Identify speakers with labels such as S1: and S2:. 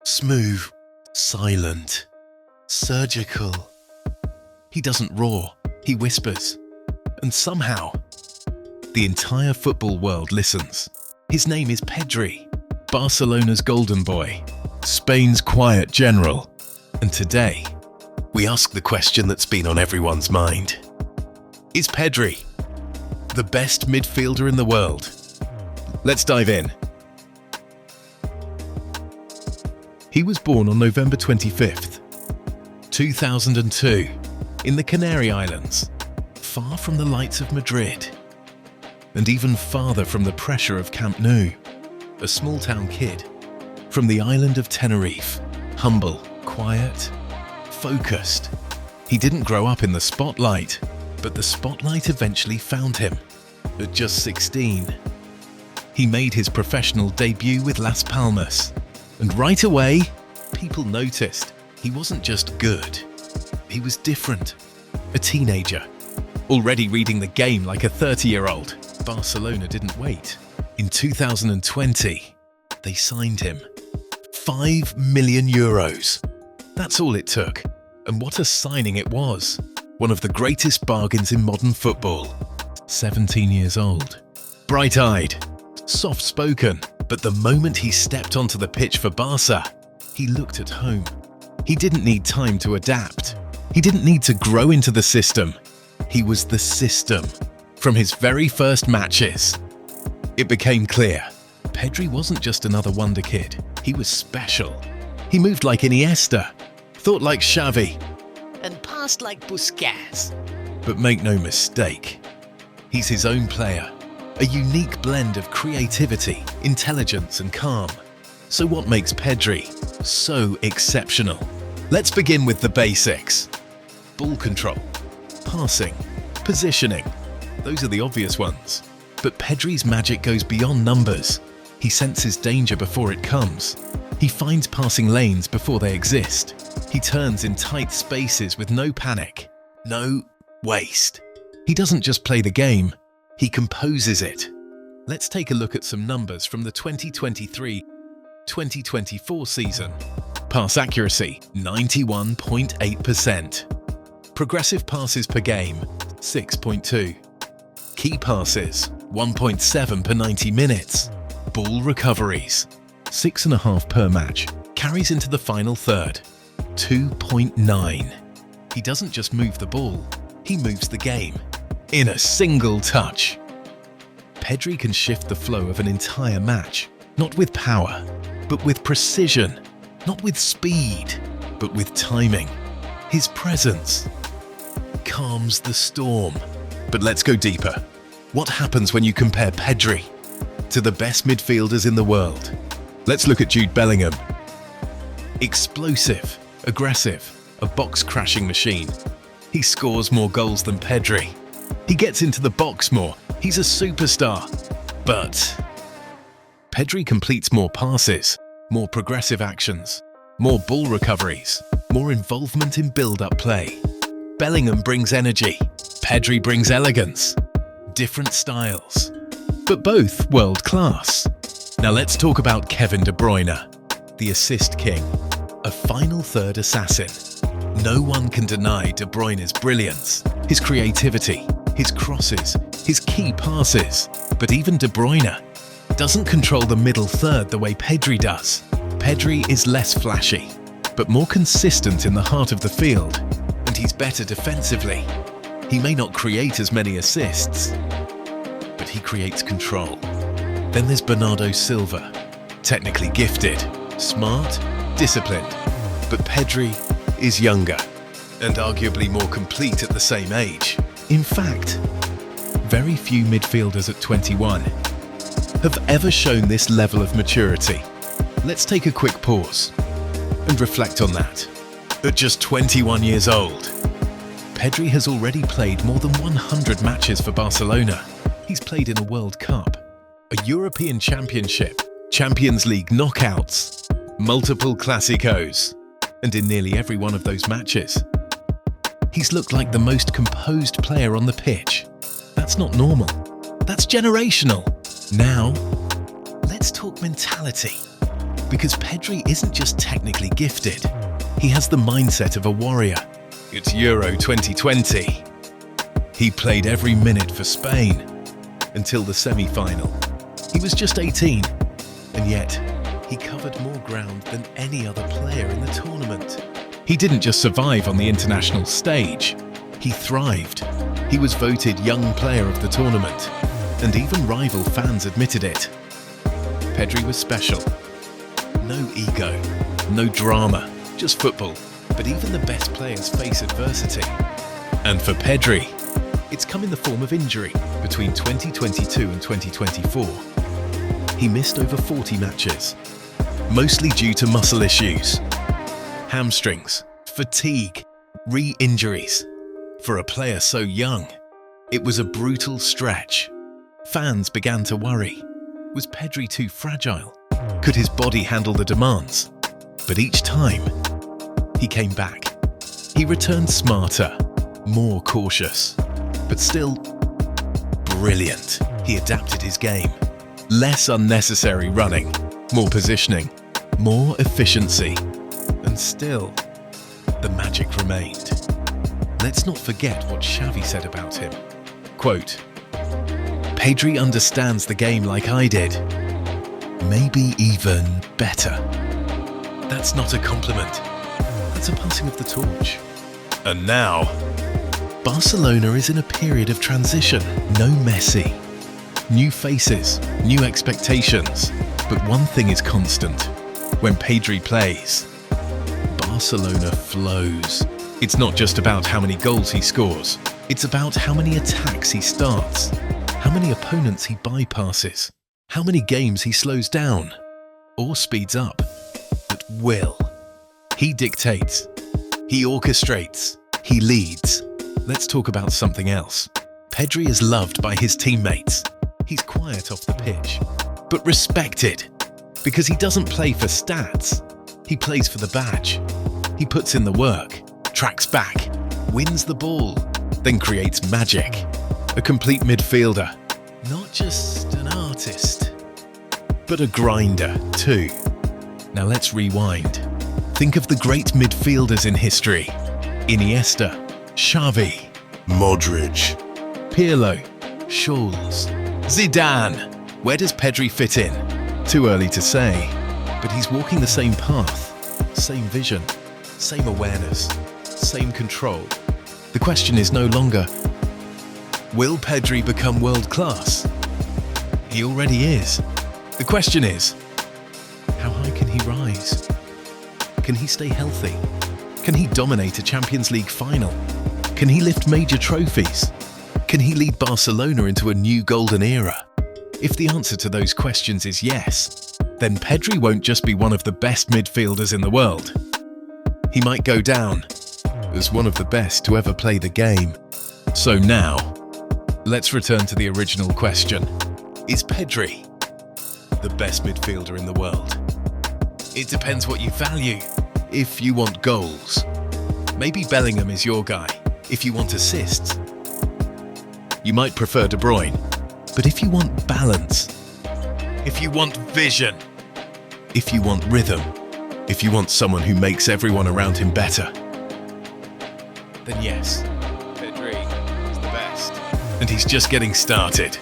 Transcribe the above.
S1: Smooth, silent, surgical. He doesn't roar, he whispers. And somehow, the entire football world listens. His name is Pedri, Barcelona's golden boy, Spain's quiet general. And today, we ask the question that's been on everyone's mind. Is Pedri the best midfielder in the world? Let's dive in. He was born on November 25th, 2002, in the Canary Islands, far from the lights of Madrid, and even farther from the pressure of Camp Nou. A small-town kid from the island of Tenerife, humble, quiet, focused. He didn't grow up in the spotlight, but the spotlight eventually found him. At just 16, he made his professional debut with Las Palmas. And right away, people noticed he wasn't just good, he was different. A teenager, already reading the game like a 30-year-old. Barcelona didn't wait. In 2020, they signed him. €5 million. That's all it took. And what a signing it was. One of the greatest bargains in modern football. 17 years old. Bright-eyed, soft-spoken. But the moment he stepped onto the pitch for Barça, he looked at home. He didn't need time to adapt. He didn't need to grow into the system. He was the system. From his very first matches, it became clear. Pedri wasn't just another wonder kid. He was special. He moved like Iniesta, thought like Xavi, and passed like Busquets. But make no mistake, he's his own player. A unique blend of creativity, intelligence and calm. So what makes Pedri so exceptional? Let's begin with the basics. Ball control, passing, positioning. Those are the obvious ones. But Pedri's magic goes beyond numbers. He senses danger before it comes. He finds passing lanes before they exist. He turns in tight spaces with no panic, no waste. He doesn't just play the game, he composes it. Let's take a look at some numbers from the 2023-2024 season. Pass accuracy, 91.8%. Progressive passes per game, 6.2. Key passes, 1.7 per 90 minutes. Ball recoveries, 6.5 per match. Carries into the final third, 2.9. He doesn't just move the ball, he moves the game. In a single touch. Pedri can shift the flow of an entire match, not with power, but with precision, not with speed, but with timing. His presence calms the storm. But let's go deeper. What happens when you compare Pedri to the best midfielders in the world? Let's look at Jude Bellingham. Explosive, aggressive, a box-crashing machine. He scores more goals than Pedri. He gets into the box more. He's a superstar. But Pedri completes more passes, more progressive actions, more ball recoveries, more involvement in build-up play. Bellingham brings energy. Pedri brings elegance. Different styles, but both world-class. Now let's talk about Kevin De Bruyne, the assist king, a final third assassin. No one can deny De Bruyne's brilliance, his creativity, his crosses, his key passes. But even De Bruyne doesn't control the middle third the way Pedri does. Pedri is less flashy, but more consistent in the heart of the field, and he's better defensively. He may not create as many assists, but he creates control. Then there's Bernardo Silva, technically gifted, smart, disciplined, but Pedri is younger and arguably more complete at the same age. In fact, very few midfielders at 21 have ever shown this level of maturity. Let's take a quick pause and reflect on that. At just 21 years old, Pedri has already played more than 100 matches for Barcelona. He's played in a World Cup, a European Championship, Champions League knockouts, multiple Clásicos, and in nearly every one of those matches, he's looked like the most composed player on the pitch. That's not normal. That's generational. Now, let's talk mentality. Because Pedri isn't just technically gifted, he has the mindset of a warrior. It's Euro 2020. He played every minute for Spain until the semi-final. He was just 18, and yet he covered more ground than any other player in the tournament. He didn't just survive on the international stage, he thrived. He was voted Young Player of the Tournament, and even rival fans admitted it. Pedri was special. No ego, no drama, just football. But even the best players face adversity. And for Pedri, it's come in the form of injury. Between 2022 and 2024, he missed over 40 matches, mostly due to muscle issues, hamstrings, fatigue, re-injuries. For a player so young, it was a brutal stretch. Fans began to worry. Was Pedri too fragile? Could his body handle the demands? But each time, he came back. He returned smarter, more cautious, but still brilliant. He adapted his game. Less unnecessary running, more positioning, more efficiency, and still, the magic remained. Let's not forget what Xavi said about him. Quote, "Pedri understands the game like I did. Maybe even better." That's not a compliment. That's a passing of the torch. And now, Barcelona is in a period of transition. No Messi. New faces, new expectations. But one thing is constant. When Pedri plays, Barcelona flows. It's not just about how many goals he scores. It's about how many attacks he starts, how many opponents he bypasses, how many games he slows down or speeds up. At will. He dictates, he orchestrates, he leads. Let's talk about something else. Pedri is loved by his teammates. He's quiet off the pitch, but respected because he doesn't play for stats. He plays for the badge. He puts in the work, tracks back, wins the ball, then creates magic. A complete midfielder. Not just an artist, but a grinder too. Now let's rewind. Think of the great midfielders in history. Iniesta, Xavi, Modric, Pirlo, Scholes, Zidane. Where does Pedri fit in? Too early to say, but he's walking the same path, same vision, same awareness, same control. The question is no longer, will Pedri become world class? He already is. The question is, how high can he rise? Can he stay healthy? Can he dominate a Champions League final? Can he lift major trophies? Can he lead Barcelona into a new golden era? If the answer to those questions is yes, then Pedri won't just be one of the best midfielders in the world. He might go down as one of the best to ever play the game. So now, let's return to the original question. Is Pedri the best midfielder in the world? It depends what you value. If you want goals, maybe Bellingham is your guy. If you want assists, you might prefer De Bruyne. But if you want balance, if you want vision, if you want rhythm, if you want someone who makes everyone around him better, then yes, Pedri is the best. And he's just getting started.